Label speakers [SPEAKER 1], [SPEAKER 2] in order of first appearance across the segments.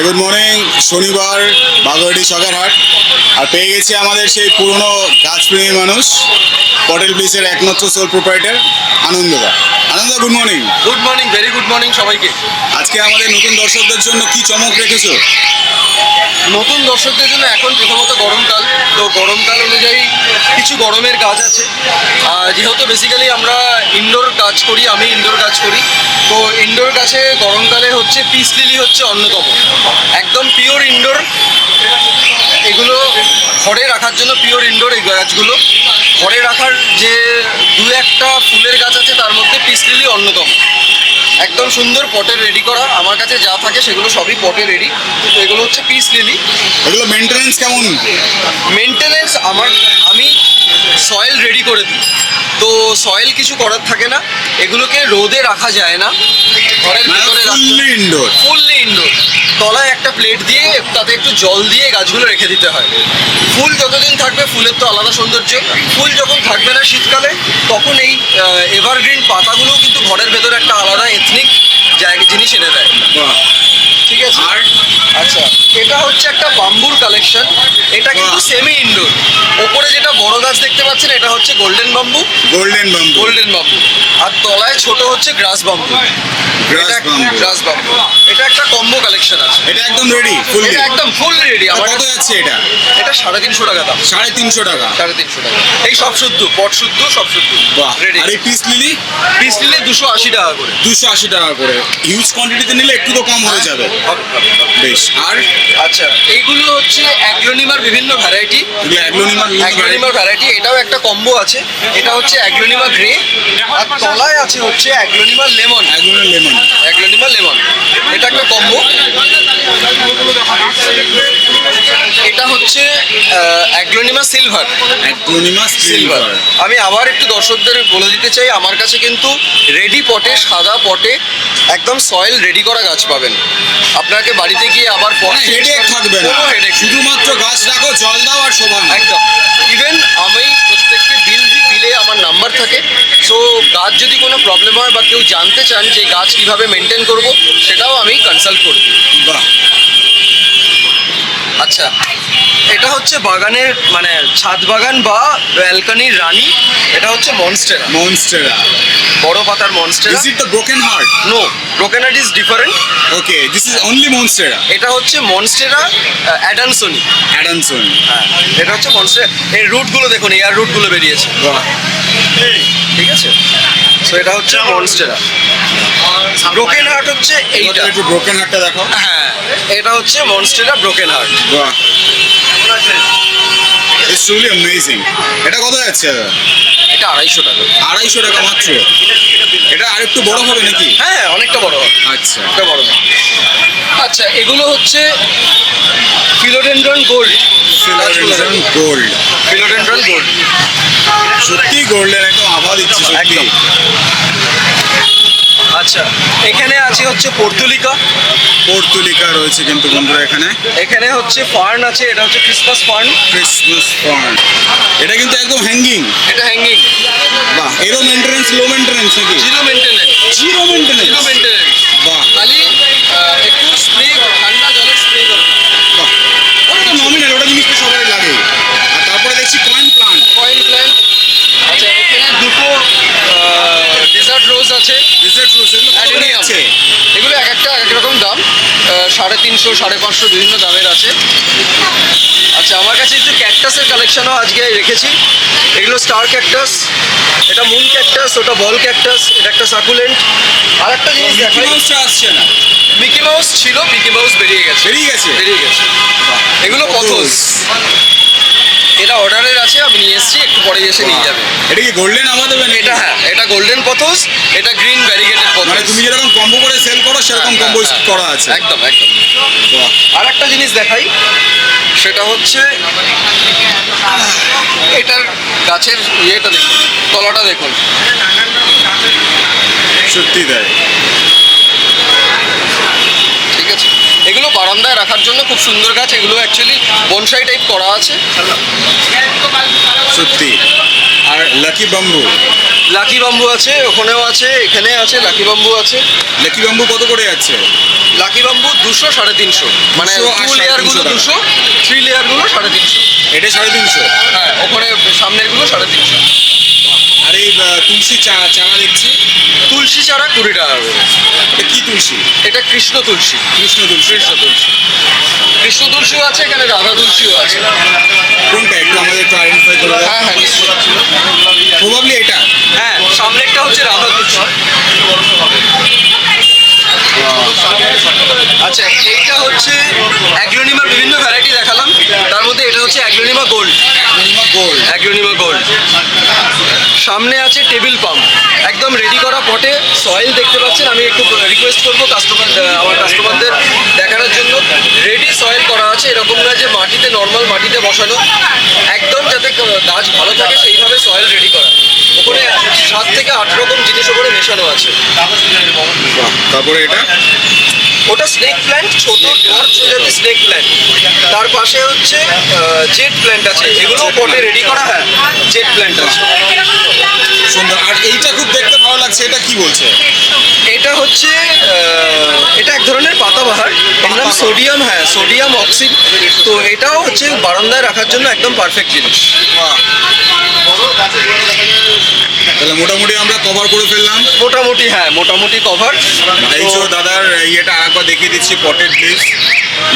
[SPEAKER 1] Good morning. শনিবার, বাগুয়াটি শখের হাট, আর পেয়ে গেছি আমাদের সেই পুরনো গাছপ্রেমী মানুষ, পটেল প্লিসের একমাত্র সোল প্রোপ্রাইটার আনন্দদা। আনন্দদা, good morning.
[SPEAKER 2] Good morning, very good morning সবাইকে।
[SPEAKER 1] আজকে আমাদের নতুন দর্শকদের জন্য কি চমক রেখেছো?
[SPEAKER 2] নতুন দর্শকদের জন্য এখন প্রথমত গরমকাল, তো গরমকাল অনুযায়ী কিছু গরমের গাছ আছে। যেহেতু বেসিক্যালি আমরা ইনডোর কাজ করি, আমি ইনডোর কাজ করি, তো ইনডোর গাছে গরমকালে হচ্ছে পিস লিলি হচ্ছে অন্যতম, একদম পিওর ইনডোর। এগুলো ঘরে রাখার জন্য পিওর ইনডোর এই গাছগুলো। ঘরে রাখার যে দু একটা ফুলের গাছ আছে তার মধ্যে পিস লিলি অন্যতম। একদম সুন্দর পটে রেডি করা, আমার কাছে যা থাকে সেগুলো সবই পটে রেডি। তো এগুলো হচ্ছে পিস লিলি।
[SPEAKER 1] এগুলো মেনটেনেন্স কেমন?
[SPEAKER 2] মেনটেনেন্স আমি সয়েল রেডি করে দিই, তো সয়েল কিছু করার থাকে না। এগুলোকে রোদে রাখা যায় না, ঘরের ভিতরে
[SPEAKER 1] ফুললি ইনডোর।
[SPEAKER 2] Fully indoor. তলায় একটা প্লেট দিয়ে তাতে একটু জল দিয়ে গাছগুলো রেখে দিতে হয়। ফুল যতদিন থাকবে ফুলের তো আলাদা সৌন্দর্য, ফুল যখন থাকবে না শীতকালে, তখন এই এভারগ্রিন পাতাগুলোও কিন্তু ঘরের ভেতরে একটা আলাদা এথনিক জিনিস এনে দেয়।
[SPEAKER 1] বাহ,
[SPEAKER 2] ঠিক আছে।
[SPEAKER 1] আর
[SPEAKER 2] আচ্ছা, এটা হচ্ছে একটা বাম্বুর কালেকশন। এটা কিন্তু সেমি ইনডোর। ওপরে যেটা বড় গাছ দেখতে পাচ্ছেন এটা হচ্ছে golden bamboo.
[SPEAKER 1] Golden bamboo.
[SPEAKER 2] Golden bamboo. আর তলায় ছোট হচ্ছে grass bamboo.
[SPEAKER 1] Grass bamboo.
[SPEAKER 2] Grass bamboo. এটা একটা কম্বো কালেকশন আছে।
[SPEAKER 1] এটা একদম রেডি, ফুললি।
[SPEAKER 2] এটা একদম ফুল রেডি। আমার
[SPEAKER 1] কত যাচ্ছে এটা?
[SPEAKER 2] এটা 350 টাকা দাম।
[SPEAKER 1] 350 টাকা।
[SPEAKER 2] 350 টাকা। এই সব শুদ্ধ, পট শুদ্ধ, সব শুদ্ধ।
[SPEAKER 1] বাহ।
[SPEAKER 2] রেডি।
[SPEAKER 1] আর এই পিস লিলি?
[SPEAKER 2] পিস নিলে 280 টাকা করে।
[SPEAKER 1] 280 টাকা করে। হিউজ কোয়ান্টিটিতে নিলে একটু তো কম হয়ে যাবে। বেশ। আর
[SPEAKER 2] আচ্ছা, এইগুলো হচ্ছে অ্যাগ্লোনিমার বিভিন্ন ভ্যারাইটি।
[SPEAKER 1] এগুলো অ্যাগ্লোনিমার
[SPEAKER 2] অ্যাগ্লোনিমার ভ্যারাইটি, এটাও একটা কম্বো আছে। এটা হচ্ছে অ্যাগ্লোনিমা গ্রে, আর তলায় আছে হচ্ছে অ্যাগ্লোনিমা লেমন।
[SPEAKER 1] অ্যাগ্লোনিমার লেমন।
[SPEAKER 2] অ্যাগ্লোনিমা লেমন, এটা একটা কম্বো। এটা হচ্ছে aglaonema silver.
[SPEAKER 1] Aglaonema
[SPEAKER 2] silver.
[SPEAKER 1] Silver.
[SPEAKER 2] আমি আবার একটু দর্শকদের বলে দিতে চাই, আমার কাছে কিন্তু রেডি পটে, সাদা পটে একদম সয়েল রেডি করা গাছ পাবেন। আপনাকে বাড়িতে গিয়ে আবার পট
[SPEAKER 1] হেডেক থাকবে না,
[SPEAKER 2] কোনো headache নেই।
[SPEAKER 1] শুধুমাত্র গাছ রাখো, জল দাও আর শোভান।
[SPEAKER 2] একদম। ইভেন আমি প্রত্যেককে বিলে আমার নাম্বার থাকে। সো গাছ যদি কোনো প্রবলেম হয় বা কেউ জানতে চান যে গাছ কিভাবে মেনটেন করব, সেটাও আমি কনসাল্ট করি।
[SPEAKER 1] বাহ।
[SPEAKER 2] আচ্ছা, এটা হচ্ছে বাগানের মানে ছাদ বাগান বা ব্যালকনির রানী। এটা হচ্ছে মনস্টেরা,
[SPEAKER 1] মনস্টেরা।
[SPEAKER 2] বড় পাতার monstera.
[SPEAKER 1] Is it the broken heart?
[SPEAKER 2] No, broken heart is different.
[SPEAKER 1] Okay, this is only monstera.
[SPEAKER 2] এটা হচ্ছে মনস্টেরা অ্যাডানসনি।
[SPEAKER 1] Adamson.
[SPEAKER 2] হ্যাঁ, এটা হচ্ছে মনস্টেরা। এর রুটগুলো দেখুন, এয়ার রুটগুলো বেরিয়েছে।
[SPEAKER 1] বাহ।
[SPEAKER 2] ঠিক আছে। সো এটা হচ্ছে মনস্টেরা। ব্রোকেন হার্ট হচ্ছে এইটা।
[SPEAKER 1] একটু ব্রোকেন হার্টটা দেখো।
[SPEAKER 2] হ্যাঁ, এটা হচ্ছে মনস্টেরা ব্রোকেন হার্ট।
[SPEAKER 1] বাহ। It's truly amazing. এটা কত যাচ্ছে?
[SPEAKER 2] এটা 250 টাকা।
[SPEAKER 1] 250 টাকা মাত্র। এটা আরেকটু বড় হবে নাকি?
[SPEAKER 2] হ্যাঁ, অনেকটা বড় হয়।
[SPEAKER 1] আচ্ছা।
[SPEAKER 2] এটা বড় হয়। আচ্ছা, এগুলো হচ্ছে philodendron gold.
[SPEAKER 1] Philodendron gold.
[SPEAKER 2] Philodendron gold.
[SPEAKER 1] সত্যি গোল্ডেন একদম আভা দিচ্ছে সত্যি।
[SPEAKER 2] একদম। আচ্ছা, এখানে আছে হচ্ছে পর্তুলিকা।
[SPEAKER 1] পর্তুলিকা রয়েছে কিন্তু বন্ধুরা এখানে।
[SPEAKER 2] এখানে হচ্ছে ফার্ন আছে, এটা হচ্ছে ক্রিসমাস ফার্ন।
[SPEAKER 1] Christmas fern. এটা কিন্তু একদম হ্যাঙ্গিং।
[SPEAKER 2] এটা হ্যাঙ্গিং।
[SPEAKER 1] বাহ। এরও মেইনটেনেন্স, লো মেইনটেনেন্স নাকি?
[SPEAKER 2] Zero maintenance.
[SPEAKER 1] Zero maintenance.
[SPEAKER 2] Zero maintenance.
[SPEAKER 1] বাহ।
[SPEAKER 2] খালি একটু স্প্রে, ঠান্ডা জলে স্প্রে করতে।
[SPEAKER 1] বাহ। ওটা তো নমিনাল, ওটা জিনিস তো সবারই লাগে। আর তারপরে দেখছি কয়েন প্লান্ট।
[SPEAKER 2] Coin plant. আচ্ছা, এখানে দুটো ডেজার্ট রোজ আছে।
[SPEAKER 1] রিসার্চ রয়েছে, এগুলো কত করে
[SPEAKER 2] অ্যাডেনিয়াম।
[SPEAKER 1] যাচ্ছে?
[SPEAKER 2] এগুলো এক একটা এক রকম দাম। 350, 550 বিভিন্ন দামের আছে। আচ্ছা, আমার কাছে একটু ক্যাকটাসের কালেকশনও আজকে রেখেছি। এগুলো স্টার ক্যাকটাস, এটা মুন ক্যাকটাস, ওটা বল ক্যাকটাস, এটা একটা সাকুলেন্ট। আর একটা জিনিস
[SPEAKER 1] মিকি
[SPEAKER 2] দেখাই,
[SPEAKER 1] মাউসটা আসছে না?
[SPEAKER 2] মিকি মাউস ছিল, মিকি মাউস বেরিয়ে গেছে।
[SPEAKER 1] বেরিয়ে গেছে?
[SPEAKER 2] বেরিয়ে গেছে। এগুলো পথস। এটা অর্ডারের আছে, আমি নিয়ে এসেছি, একটু পরে এসে নিয়ে যাবে।
[SPEAKER 1] এটা কি গোল্ডেন আভা দেবে নাকি?
[SPEAKER 2] এটা হ্যাঁ, এটা গোল্ডেন পথস, এটা গ্রিন ভ্যারিগেটেড পথস।
[SPEAKER 1] মানে তুমি যেরকম কম্বো করে সেল করো সেরকম কম্বো করা আছে।
[SPEAKER 2] একদম একদম।
[SPEAKER 1] বাহ।
[SPEAKER 2] আর একটা জিনিস দেখাই, সেটা হচ্ছে এটার গাছের ইয়েটা দেখুন, তলাটা দেখুন।
[SPEAKER 1] সত্যি তাই।
[SPEAKER 2] ঠিক আছে। এগুলো বারান্দায় রাখার জন্য খুব সুন্দর গাছ। এগুলো অ্যাকচুয়ালি বনসাই টাইপ করা আছে।
[SPEAKER 1] সত্যি। আর লাকি বাম্বু।
[SPEAKER 2] লাকি বাম্বু আছে, ওখানেও আছে, এখানে আছে, লাকি বাম্বু আছে।
[SPEAKER 1] লাকি বাম্বু কত করে যাচ্ছে?
[SPEAKER 2] লাকি বাম্বু 200 350, মানে
[SPEAKER 1] 200 আর
[SPEAKER 2] 2 লেয়ারগুলো
[SPEAKER 1] 350
[SPEAKER 2] 200, 3 লেয়ারগুলো 350।
[SPEAKER 1] এটা 350।
[SPEAKER 2] হ্যাঁ, ওখানে সামনেরগুলো 350।
[SPEAKER 1] আর এই তুলসী চারা দেখছি,
[SPEAKER 2] তুলসী চারা 20 টাকা করে।
[SPEAKER 1] এটা কি তুলসী?
[SPEAKER 2] এটা কৃষ্ণ তুলসী।
[SPEAKER 1] কৃষ্ণ তুলসী।
[SPEAKER 2] কৃষ্ণ তুলসীও আছে, এখানে রাধা তুলসীও আছে।
[SPEAKER 1] কোনটা একটু আমাদের একটু আইডেন্টিফাই করে দাও।
[SPEAKER 2] হ্যাঁ হ্যাঁ, নিশ্চয়ই।
[SPEAKER 1] প্রবাবলি এটা।
[SPEAKER 2] হ্যাঁ, সামনেরটা হচ্ছে রাধা তুলসী। আচ্ছা, এইটা হচ্ছে অ্যাগ্লোনিমার বিভিন্ন ভ্যারাইটি দেখালাম, তার মধ্যে এটা হচ্ছে aglaonema gold.
[SPEAKER 1] Gold.
[SPEAKER 2] Aglaonema gold. সামনে আছে টেবিল পাম্প, একদম রেডি করা পটে সয়েল দেখতে পাচ্ছেন। আমি একটু রিকোয়েস্ট করবো আমার কাস্টমারদের দেখানোর জন্য। রেডি সয়েল করা আছে, এরকম না যে মাটিতে নর্মাল মাটিতে বসানো, একদম যাতে গাছ ভালো থাকে সেইভাবে সয়েল রেডি করা। ওখানে 7 থেকে 8 রকম জিনিস ওখানে মেশানো আছে।
[SPEAKER 1] তারপরে এটা
[SPEAKER 2] ওটা স্নেক প্ল্যান্ট, ছোট টর্চ প্রজাতির স্নেক প্ল্যান্ট। তার পাশে হচ্ছে জেট প্ল্যান্ট আছে, এগুলো পটে রেডি করা। হ্যাঁ, জেট প্ল্যান্ট আছে।
[SPEAKER 1] সুন্দর। আর এইটা খুব দেখতে ভালো লাগছে, এটা কি বলছে?
[SPEAKER 2] এটা হচ্ছে এটা এক ধরনের পাতাবাহার, এর নাম সোডিয়াম। হ্যাঁ, সোডিয়াম অক্সিড। তো এটাও হচ্ছে বারান্দায় রাখার জন্য একদম পারফেক্ট জিনিস।
[SPEAKER 1] বাহ। তাহলে মোটামুটি আমরা কভার করে ফেললাম।
[SPEAKER 2] মোটামুটি, হ্যাঁ, মোটামুটি কভার।
[SPEAKER 1] এই যে দাদার ইয়েটা আরেকবার দেখিয়ে দিচ্ছি, পটেড প্লিজ।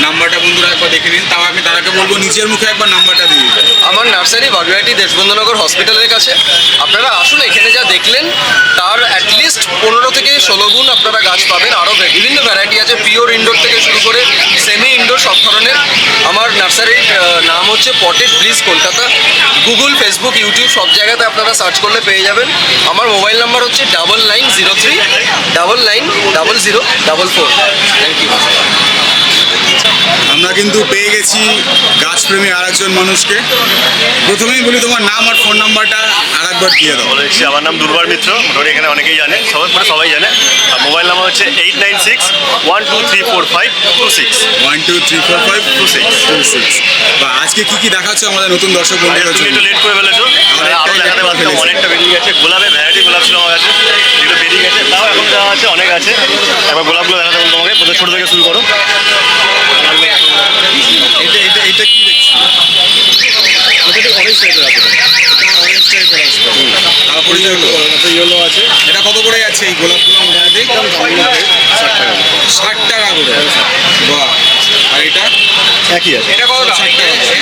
[SPEAKER 1] নাম্বারটা বন্ধুরা একবার দেখে নিন। তাও আমি দাদাকে বলবো নিচের মুখে একবার নাম্বারটা দিয়ে দিতে।
[SPEAKER 2] আমার নার্সারি বাগুইহাটি দেশবন্ধুনগর হসপিটালের কাছে। আপনারা আসুন, এখানে যা দেখলেন তার অ্যাটলিস্ট 15 থেকে 16 গুণ আপনারা গাছ পাবেন। আরও বিভিন্ন ভ্যারাইটি আছে, পিওর ইনডোর থেকে শুরু করে সেমি ইনডোর সব ধরনের। আমার নার্সারির নাম হচ্ছে Potted Bliss Kolkata. Google, Facebook, YouTube সব জায়গাতে আপনারা সার্চ করলে পেয়ে যাবেন। আমার মোবাইল নাম্বার হচ্ছে 9903 990044। Thank you.
[SPEAKER 1] আমরা কিন্তু পেয়ে গেছি গাছপ্রেমী আর একজন মানুষকে। প্রথমেই বলি তোমার নাম আর ফোন নাম্বারটা আরেকবার দিয়ে দাও।
[SPEAKER 3] বলেছি আমার নাম দুর্বার মিত্র, মোটামুটি এখানে অনেকেই জানে, সবাই জানে। আর মোবাইল নাম্বার হচ্ছে 8961234526
[SPEAKER 1] 1234526। বা আজকে কি কি দেখাচ্ছ আমাদের নতুন দর্শক বন্ধুদের
[SPEAKER 3] তুমি একটু
[SPEAKER 1] জন্য?
[SPEAKER 3] লেট করে ফেলেছো, আরও দেখাতে পারতাম। অনেকটা বেরিয়ে গেছে, গোলাপের ভ্যারাইটি গোলাপ ছিল আমার কাছে, যেগুলো বেরিয়ে গেছে। তাও এখন দেওয়া আছে, অনেক আছে। একবার গোলাপগুলো দেখাতে বলবো তোমাকে, প্রথমে ছোটো থেকে শুরু করো।
[SPEAKER 1] এটা এটা এটা কি দেখছি?
[SPEAKER 3] এটা অরেঞ্জ টাইপের আছে,
[SPEAKER 1] অরেঞ্জ টাইপের আসবে। তারপরে
[SPEAKER 3] ইয়েলো আছে।
[SPEAKER 1] এটা কত করে যাচ্ছে এই গোলাপগুলো মোটামুটি?
[SPEAKER 3] 60 টাকা।
[SPEAKER 1] 60 টাকা করে। বাহ। আর এটা
[SPEAKER 3] একই আছে।
[SPEAKER 2] এটা কত?
[SPEAKER 1] 60 টাকা করে।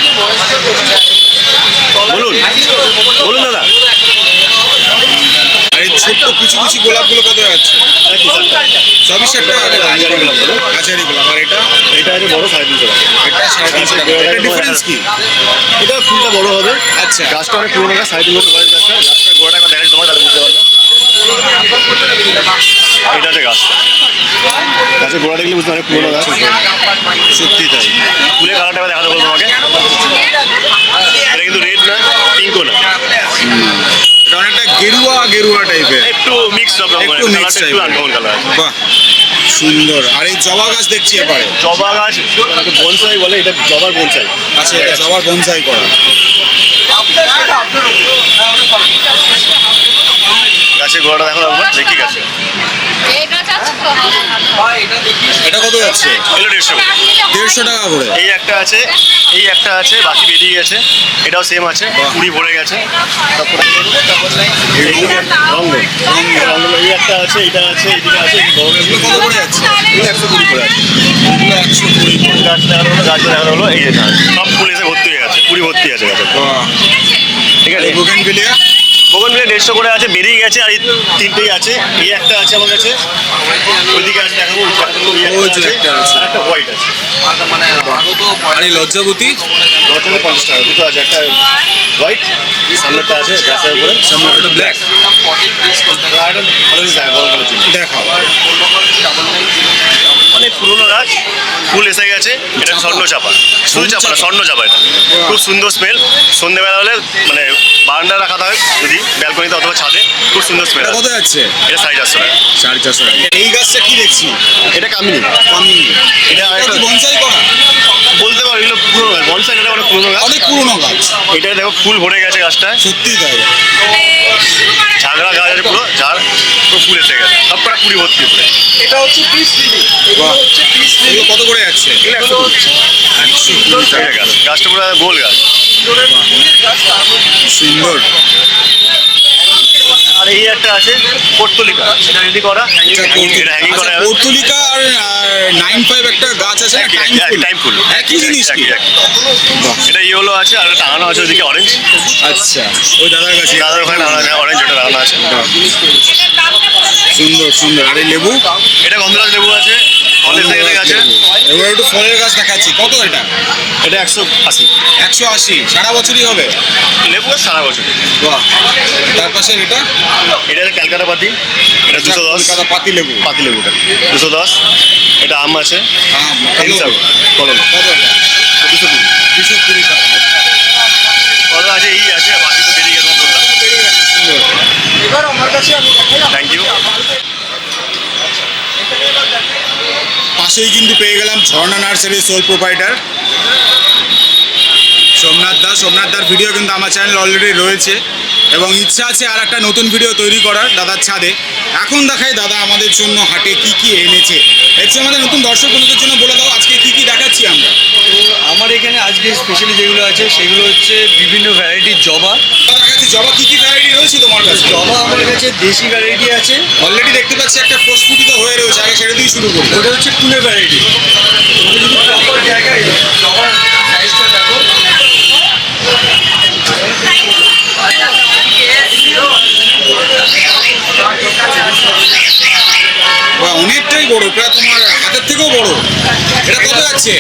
[SPEAKER 3] বলুন বলুন দাদা।
[SPEAKER 1] আর এই ছোট্ট কিছু কিছু গোলাপগুলো কত যাচ্ছে?
[SPEAKER 3] একই 60 টাকা।
[SPEAKER 1] সবই 60 টাকা করে।
[SPEAKER 3] হাজারি গোলাপ বলো।
[SPEAKER 1] হাজারি গোলাপ। আর এটা
[SPEAKER 3] এটা আছে বড় 350 টাকা।
[SPEAKER 1] এটা 350 টাকা। এটা ডিফারেন্স কি?
[SPEAKER 3] এটা ফুলটা বড় হবে।
[SPEAKER 1] আচ্ছা।
[SPEAKER 3] গাছটা অনেক পুরোনো গাছ, 350 বয়স গাছটা। গাছটা গোড়াটা একবার দেখাচ্ছি তোমার, তাহলে বুঝতে পারবে। এটা হচ্ছে গাছ, গাছের গোড়া দেখলে বুঝতে অনেক পুরোনো গাছ।
[SPEAKER 1] সত্যি তাই।
[SPEAKER 3] ফুলের কালারটা একবার দেখাতে বলবো তোমাকে। এটা কিন্তু রেড না, পিঙ্কও না,
[SPEAKER 1] এটা অনেকটা গেরুয়া গেরুয়া টাইপের।
[SPEAKER 3] একটু মিক্স সব রকম।
[SPEAKER 1] একটু mix
[SPEAKER 3] কালারটা একটু
[SPEAKER 1] type-এর।
[SPEAKER 3] আনকমন কালার আছে।
[SPEAKER 1] বাহ, সুন্দর। আর এই জবা গাছ দেখছি এবারে।
[SPEAKER 3] জবা গাছ বনসাই বলে, এটা জবার বনসাই।
[SPEAKER 1] আচ্ছা, এটা জবার বনসাই করা।
[SPEAKER 3] গাছের গোড়াটা দেখো একবার, দেখি গাছে।
[SPEAKER 1] এটা কত যাচ্ছে?
[SPEAKER 3] এগুলো 150 করে।
[SPEAKER 1] 150 টাকা করে।
[SPEAKER 3] এই একটা আছে, এই একটা আছে, বাকি বেরিয়ে গেছে। এটাও সেম আছে, কুড়ি ভরে গেছে। তারপরে
[SPEAKER 1] এই
[SPEAKER 3] রঙ্গন, এই একটা আছে, এইটা আছে, এইদিকে আছে।
[SPEAKER 1] এগুলো কত করে যাচ্ছে?
[SPEAKER 3] 120 করে আছে।
[SPEAKER 1] এগুলো 120 করে।
[SPEAKER 3] গাছ দেখানো হলো, গাছ দেখানো হলো, এই যে গাছ। সব ফুল এসে ভর্তি হয়ে গেছে, কুড়ি ভর্তি আছে গাছে।
[SPEAKER 1] বাহ।
[SPEAKER 3] ঠিক আছে।
[SPEAKER 1] এই বুগেনভিলিয়া
[SPEAKER 3] বগন মিলে 150 করে আছে, বেরিয়ে গেছে। আর এই তিনটেই আছে। এই একটা আছে আমার কাছে, ওইদিকে আছে দেখাবো।
[SPEAKER 1] ওই যে একটা আছে।
[SPEAKER 3] একটা হোয়াইট আছে।
[SPEAKER 1] আর এই লজ্জাবতী
[SPEAKER 3] নর্মালি 50 টাকা দুটো আছে। একটা হোয়াইট, সামনেরটা আছে গাছের উপরে,
[SPEAKER 1] সামনে একটা ব্ল্যাক।
[SPEAKER 3] আর একটা ভালো জিনিস দেখা গরম কালের জন্য।
[SPEAKER 1] দেখাও।
[SPEAKER 3] অনেক পুরোনো গাছ, ফুল এসে গেছে। এটা স্বর্ণ চাপা, শুধু চাপা না, স্বর্ণ চাপা। এটা খুব সুন্দর স্মেল। সন্ধ্যেবেলা হলে মানে বারান্দা রাখা থাকে যদি, ব্যালকনিতে অথবা ছাদে, খুব সুন্দর স্মেল।
[SPEAKER 1] এটা কত যাচ্ছে?
[SPEAKER 3] এটা 450 টাকা।
[SPEAKER 1] 450 টাকা। এই গাছটা কি দেখছি?
[SPEAKER 3] এটা কামিনী।
[SPEAKER 1] আমি
[SPEAKER 3] এটা
[SPEAKER 1] এটা
[SPEAKER 3] একটা
[SPEAKER 1] কি বনসাই করা?
[SPEAKER 3] বলতে পারো এগুলো পুরোনো গাছ, বনসাই এটা অনেক পুরোনো গাছ।
[SPEAKER 1] অনেক পুরনো গাছ।
[SPEAKER 3] এটা দেখো ফুল ভরে গেছে গাছটায়।
[SPEAKER 1] সত্যি তাই।
[SPEAKER 3] ঝাগড়া গাছ পুরো ফুল এসে গেছে, সব কটা কুড়ি ভর্তি উপরে।
[SPEAKER 2] এটা হচ্ছে পিস লিলি, এগুলো
[SPEAKER 1] বাহ।
[SPEAKER 2] হচ্ছে পিস লিলি।
[SPEAKER 1] এগুলো কত করে যাচ্ছে?
[SPEAKER 2] এগুলো হচ্ছে
[SPEAKER 1] 120 টাকা।
[SPEAKER 3] গাছ, গাছটা পুরো গোল গাছ।
[SPEAKER 2] ইনডোরের ফুলের গাছ, তার মধ্যে
[SPEAKER 1] সুন্দর।
[SPEAKER 3] আর এই একটা আছে পর্তুলিকা, এটা যদি করা হ্যাঙ্গিং করা যাবে।
[SPEAKER 1] পর্তুলিকা আর 95 একটা গাছ আছে না, টাইম ফুল।
[SPEAKER 3] টাইম ফুল
[SPEAKER 1] একই জিনিস কি?
[SPEAKER 3] এটা ইয়েলো আছে আর একটা টাঙানো আছে ওদিকে অরেঞ্জ।
[SPEAKER 1] আচ্ছা, ওই দাদার কাছে।
[SPEAKER 3] দাদার ওখানে টাঙানো আছে অরেঞ্জ, ওটা টাঙানো আছে।
[SPEAKER 1] সুন্দর সুন্দর। আর এই লেবু?
[SPEAKER 3] এটা গন্ধরাজ লেবু আছে, অনেক থেকে আছে।
[SPEAKER 1] এবার একটু ফলের গাছ দেখাচ্ছি। কত এটা?
[SPEAKER 3] এটা 180।
[SPEAKER 1] 180। সারা বছরই হবে?
[SPEAKER 3] লেবু গাছ সারা বছর।
[SPEAKER 1] বাহ। তার পাশে এটা?
[SPEAKER 3] এটা ক্যালকাটা পাতি, এটা 210।
[SPEAKER 1] কলকাতা পাতি লেবু।
[SPEAKER 3] পাতি লেবুটা 210। এটা আম আছে
[SPEAKER 1] আম, কত?
[SPEAKER 3] হিংসা কলম
[SPEAKER 1] কত এটা?
[SPEAKER 3] 220।
[SPEAKER 1] 220 টাকা।
[SPEAKER 3] কত আছে এই আছে, বাকি তো বেরিয়ে গেল বললাম।
[SPEAKER 1] সুন্দর।
[SPEAKER 2] এবার আমার কাছে আমি দেখাই।
[SPEAKER 3] Thank you.
[SPEAKER 1] পাশেই কিন্তু পেয়ে গেলাম Jharna nursery sole proprietor Somnath দা। সোমনাথ দার ভিডিও কিন্তু আমার চ্যানেল অলরেডি রয়েছে এবং ইচ্ছা আছে আর একটা নতুন ভিডিও তৈরি করার দাদার ছাদে। এখন দেখাই দাদা আমাদের জন্য হাটে কি কি এনেছে। একটু আমাদের নতুন দর্শক বন্ধুদের জন্য বলে দাও আজকে কি কি দেখাচ্ছি আমরা।
[SPEAKER 2] তো আমার এখানে আজকে স্পেশালি যেগুলো আছে সেগুলো হচ্ছে বিভিন্ন ভ্যারাইটির জবা।
[SPEAKER 1] দেখাচ্ছি জবা কি কি ভ্যারাইটি রয়েছে তোমার কাছে?
[SPEAKER 2] জবা আমার কাছে দেশি ভ্যারাইটি আছে,
[SPEAKER 1] অলরেডি দেখতে পাচ্ছি একটা প্রস্ফুটিত হয়ে রয়েছে, আগে সেটা দিয়ে শুরু করবো।
[SPEAKER 2] ওটা হচ্ছে পুনে ভ্যারাইটি। তুমি যদি প্রপার জায়গায় জবার সাইজটা দেখো,
[SPEAKER 1] বা অনেকটাই বড়, প্রায় তোমার হাতের থেকেও বড়। এটা কত যাচ্ছে?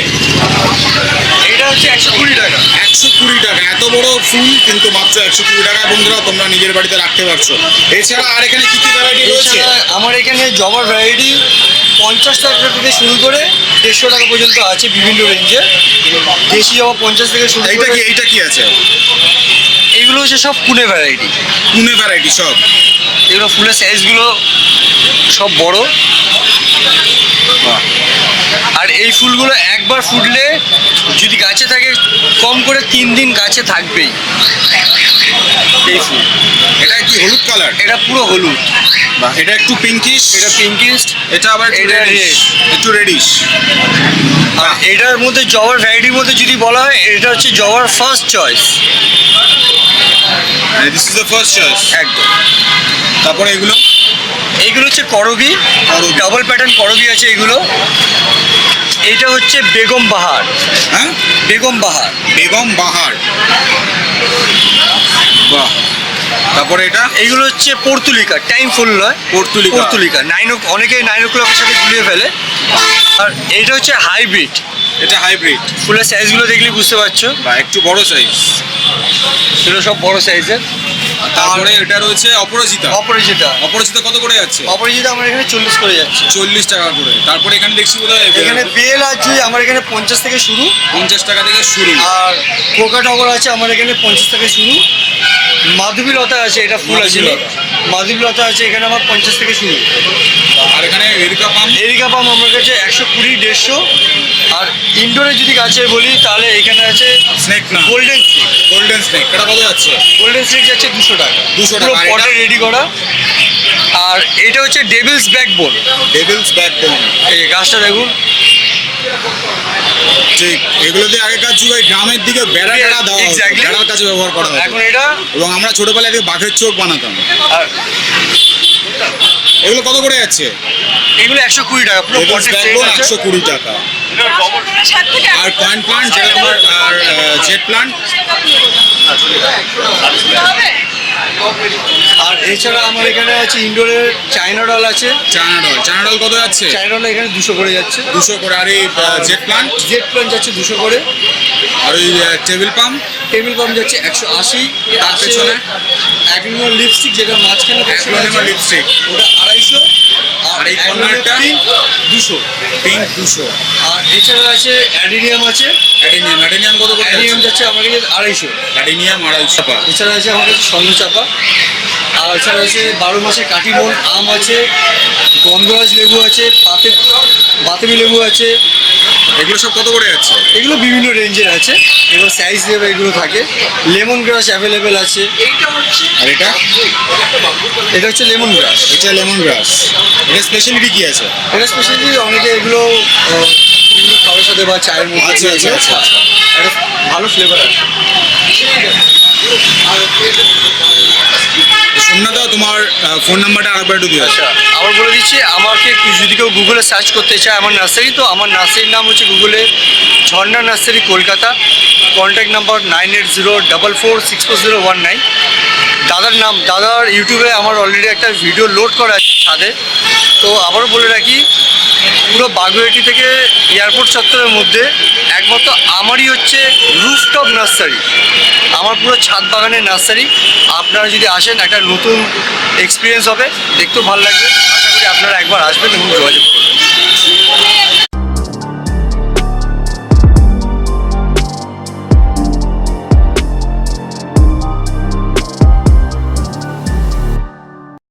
[SPEAKER 2] এটা হচ্ছে 120 টাকা।
[SPEAKER 1] 120 টাকা। এত বড় ফুল কিন্তু মাত্র 120 টাকা। বন্ধুরা তোমরা নিজের বাড়িতে রাখতে পারছো। এছাড়া আর এখানে কি কি ভ্যারাইটি রয়েছে?
[SPEAKER 2] এছাড়া আমার এখানে জবার ভ্যারাইটি 50 টাকা থেকে শুরু করে 150 টাকা পর্যন্ত আছে বিভিন্ন রেঞ্জে। দেশি জবা 50 থেকে শুরু
[SPEAKER 1] এইটা
[SPEAKER 2] করে।
[SPEAKER 1] কি এইটা কি আছে?
[SPEAKER 2] এইগুলো হচ্ছে সব পুনে ভ্যারাইটি।
[SPEAKER 1] পুনে ভ্যারাইটি সব।
[SPEAKER 2] এগুলো ফুলের সাইজগুলো সব বড়। আর এই ফুলগুলো একবার ফুটলে যদি গাছে থাকে কম করে 3 দিন গাছে থাকবেই এই ফুল।
[SPEAKER 1] এটা কি হলুদ কালার?
[SPEAKER 2] এটা পুরো হলুদ,
[SPEAKER 1] এটা একটু পিঙ্কিশ।
[SPEAKER 2] এটা পিঙ্কিশ,
[SPEAKER 1] এটা আবার
[SPEAKER 2] এটা
[SPEAKER 1] রেডিশ। একটু রেডিশ।
[SPEAKER 2] আর এটার মধ্যে জবার ভ্যারাইটির মধ্যে যদি বলা হয় এটা হচ্ছে জবার first choice.
[SPEAKER 1] This is the first choice.
[SPEAKER 2] একদম।
[SPEAKER 1] তারপরে এগুলো
[SPEAKER 2] এইগুলো হচ্ছে করবি,
[SPEAKER 1] করবী।
[SPEAKER 2] ডাবল প্যাটার্ন করবি আছে এগুলো। এইটা হচ্ছে বেগম বাহার।
[SPEAKER 1] হ্যাঁ,
[SPEAKER 2] বেগম বাহার,
[SPEAKER 1] বেগম বাহার। বাহ। তারপরে এটা
[SPEAKER 2] এইগুলো হচ্ছে পর্তুলিকা, টাইম ফুল নয়,
[SPEAKER 1] পর্তুলিকা।
[SPEAKER 2] পর্তুলিকা। অনেকে 9 o'clock-এর সাথে গুলিয়ে ফেলে। আর এইটা হচ্ছে হাইব্রিড।
[SPEAKER 1] এটা হাইব্রিড।
[SPEAKER 2] ফুলের সাইজগুলো দেখলে বুঝতে পারছো,
[SPEAKER 1] বা একটু বড় সাইজ।
[SPEAKER 2] এগুলো সব বড় সাইজের।
[SPEAKER 1] তারপরে এটা রয়েছে অপরাজিতা।
[SPEAKER 2] অপরাজিতা,
[SPEAKER 1] অপরাজিতা কত করে যাচ্ছে?
[SPEAKER 2] অপরাজিতা আমার এখানে 40 করে যাচ্ছে।
[SPEAKER 1] 40 টাকা করে। তারপরে এখানে দেখছি বোধহয়
[SPEAKER 2] এখানে বেল আর জুই আমার এখানে 50 থেকে শুরু।
[SPEAKER 1] 50 টাকা থেকে শুরু।
[SPEAKER 2] আর কোকা টগর আছে আমার এখানে 50 থেকে শুরু। মাধবীলতা আছে, এটা ফুল আছে।
[SPEAKER 1] মাধবীলতা।
[SPEAKER 2] মাধবীলতা আছে এখানে আমার 50 থেকে শুরু।
[SPEAKER 1] আর এখানে এরিকা পাম।
[SPEAKER 2] এরিকা পাম আমার কাছে 120, 150। আর ইনডোরে যদি গাছে বলি তাহলে এখানে আছে
[SPEAKER 1] স্নেক না,
[SPEAKER 2] গোল্ডেন স্টিক।
[SPEAKER 1] Golden snake. এটা কত যাচ্ছে?
[SPEAKER 2] গোল্ডেন স্টিক যাচ্ছে 200 টাকা।
[SPEAKER 1] 200 টাকা। আর এটা?
[SPEAKER 2] পটে রেডি করা। আর এটা হচ্ছে ডেভিলস ব্যাকবোন।
[SPEAKER 1] Devil's backbone.
[SPEAKER 2] এই গাছটা দেখুন,
[SPEAKER 1] ঠিক, এগুলোতে আগেকার যুগে গ্রামের দিকে বেড়া টেড়া দেওয়া হতো।
[SPEAKER 2] Exactly.
[SPEAKER 1] বেড়ার কাছে ব্যবহার করা হতো।
[SPEAKER 2] এখন এটা।
[SPEAKER 1] এবং আমরা ছোটবেলায় থেকে বাঘের চোখ বানাতাম।
[SPEAKER 2] আর
[SPEAKER 1] এগুলো কত করে যাচ্ছে?
[SPEAKER 2] এগুলো 120 টাকা, পুরো
[SPEAKER 1] ডেভিলস
[SPEAKER 2] পটে সেট
[SPEAKER 1] ব্যাকবোন
[SPEAKER 2] আছে।
[SPEAKER 1] 120 টাকা। আর কয়েন প্লান্ট যেটা তোমার, আর জেট প্লান্ট।
[SPEAKER 2] আর এছাড়া আমার এখানে আছে ইনডোরের চায়না ডল আছে।
[SPEAKER 1] China doll. চায়না ডল কত যাচ্ছে?
[SPEAKER 2] চায়না ডল এখানে 200 করে যাচ্ছে।
[SPEAKER 1] 200 করে। আর এই জেট প্লান্ট
[SPEAKER 2] জেট প্লান্ট যাচ্ছে 200 করে।
[SPEAKER 1] আর ওই টেবিল পাম্প
[SPEAKER 2] টেবিল পাম্প যাচ্ছে 180।
[SPEAKER 1] তার পেছনে
[SPEAKER 2] এক নম্বর লিপস্টিক যেটা মাঝখানে দেখছেন
[SPEAKER 1] অ্যাগ্লোনিমা লিপস্টিক।
[SPEAKER 2] ওটা 250।
[SPEAKER 1] আর এই কর্নারটা
[SPEAKER 2] দুশো।
[SPEAKER 1] পিঙ্ক 200।
[SPEAKER 2] আর এছাড়া আছে অ্যাডিনিয়াম আছে,
[SPEAKER 1] অ্যাডেনিয়াম কত করে
[SPEAKER 2] অ্যাডিনিয়াম যাচ্ছে আমার কাছে 250।
[SPEAKER 1] অ্যাডেনিয়াম 250 টাকা।
[SPEAKER 2] এছাড়া আছে আমার কাছে স্বর্ণচাপা, আর এছাড়া আছে 12 মাসে কাটিমন আম আছে, গন্ধরাজ লেবু আছে, বাতাবি লেবু আছে।
[SPEAKER 1] এগুলো সব কত করে যাচ্ছে?
[SPEAKER 2] এগুলো বিভিন্ন রেঞ্জের আছে, এবার সাইজ দেবে এগুলো থাকে। লেমন গ্রাস অ্যাভেলেবেল আছে।
[SPEAKER 1] আর এটা
[SPEAKER 2] এটা হচ্ছে লেমন গ্রাস।
[SPEAKER 1] এটা লেমন গ্রাস। এটা স্পেশালিটি কি আছে?
[SPEAKER 2] এটা স্পেশালি অনেকে এগুলো বিভিন্ন খাবারের সাথে বা চায়ের মধ্যে
[SPEAKER 1] আচ্ছা, আচ্ছা,
[SPEAKER 2] এগুলো
[SPEAKER 1] আচ্ছা,
[SPEAKER 2] খায়।
[SPEAKER 1] আচ্ছা।
[SPEAKER 2] একটা ভালো ফ্লেভার আছে।
[SPEAKER 1] সোমনাথা, তোমার ফোন নাম্বারটা আরেকবার একটু দিও।
[SPEAKER 2] আচ্ছা, আবার বলে দিচ্ছি, আমাকে যদি কেউ গুগলে সার্চ করতে চায় আমার নার্সারি, তো আমার নার্সারির নাম হচ্ছে গুগলে Jharna nursery Kolkata. Contact number 9804464019। দাদার ইউটিউবে আমার অলরেডি একটা ভিডিও লোড করা আছে ছাদে। তো আবারও বলে রাখি, পুরো বাগুইআটি থেকে এয়ারপোর্ট চত্বরের মধ্যে একমাত্র আমারই হচ্ছে রুফটপ নার্সারি, আমার পুরো ছাদ বাগানের নার্সারি। আপনারা যদি আসেন একটা নতুন এক্সপিরিয়েন্স হবে, দেখতেও ভালো লাগবে। আশা করি আপনারা একবার আসবেন এবং যোগাযোগ করবেন।